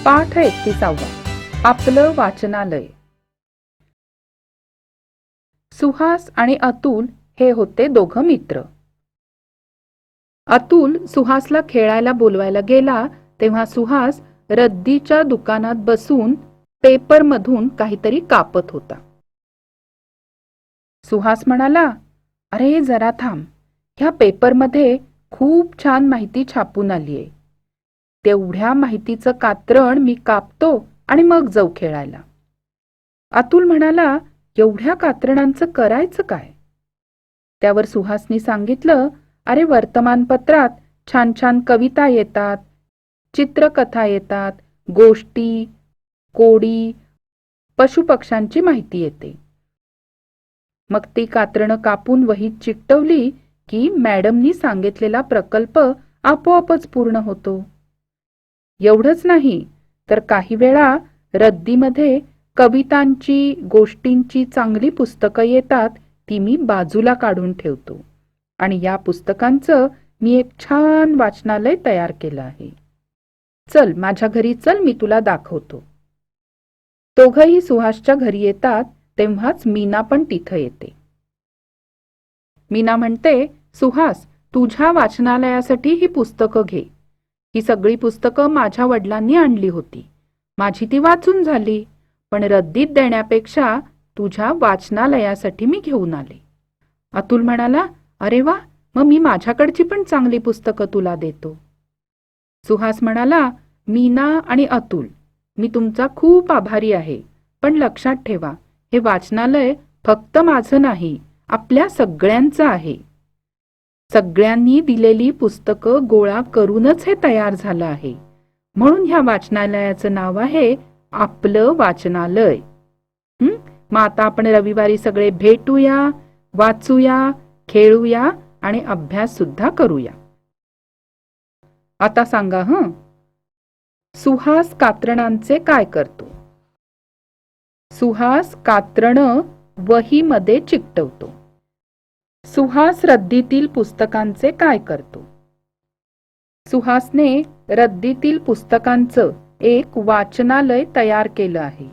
पाठ 31. आपलं वाचनालय. सुहास आणि अतुल हे होते दोघं मित्र. अतुल सुहासला खेळायला बोलवायला गेला तेव्हा सुहास रद्दीच्या दुकानात बसून पेपरमधून काहीतरी कापत होता. सुहास म्हणाला, "अरे जरा थांब, ह्या पेपरमध्ये खूप छान माहिती छापून आलीये. तेवढ्या माहितीचं कात्रण मी कापतो आणि मग जाऊ खेळायला." अतुल म्हणाला, "एवढ्या कात्रणांचं करायचं काय?" त्यावर सुहासनी सांगितलं, "अरे वर्तमानपत्रात छान छान कविता येतात, चित्रकथा येतात, गोष्टी, कोडी, पशुपक्ष्यांची माहिती येते. मग ती कात्रणं कापून वहीत चिकटवली की मॅडमनी सांगितलेला प्रकल्प आपोआपच पूर्ण होतो. एवढंच नाही तर काही वेळा रद्दीमध्ये कवितांची, गोष्टींची चांगली पुस्तकं येतात, ती मी बाजूला काढून ठेवतो आणि या पुस्तकांचं मी एक छान वाचनालय तयार केलं आहे. चल माझ्या घरी चल, मी तुला दाखवतो." दोघंही सुहासच्या घरी येतात तेव्हाच मीना पण तिथं येते. मीना म्हणते, "सुहास, तुझ्या वाचनालयासाठी ही पुस्तकं घे. ही सगळी पुस्तकं माझ्या वडिलांनी आणली होती. माझी ती वाचून झाली, पण रद्दीत देण्यापेक्षा तुझ्या वाचनालयासाठी मी घेऊन आले." अतुल म्हणाला, "अरे वा, मग मी माझ्याकडची पण चांगली पुस्तकं तुला देतो." सुहास म्हणाला, "मीना आणि अतुल, मी तुमचा खूप आभारी आहे, पण लक्षात ठेवा, हे वाचनालय फक्त माझं नाही, आपल्या सगळ्यांचं आहे. सगळ्यांनी दिलेली पुस्तकं गोळा करूनच हे तयार झालं आहे. म्हणून ह्या वाचनालयाचं नाव आहे आपलं वाचनालय. मग आता आपण रविवारी सगळे भेटूया, वाचूया, खेळूया आणि अभ्यास सुद्धा करूया." आता सांगा सुहास कात्रणांचे काय करतो? सुहास कात्रणं वहीमध्ये चिकटवतो. सुहास रद्दीतील पुस्तकांचे काय करतो? सुहासने रद्दीतील पुस्तकांचं एक वाचनालय तयार केलं आहे.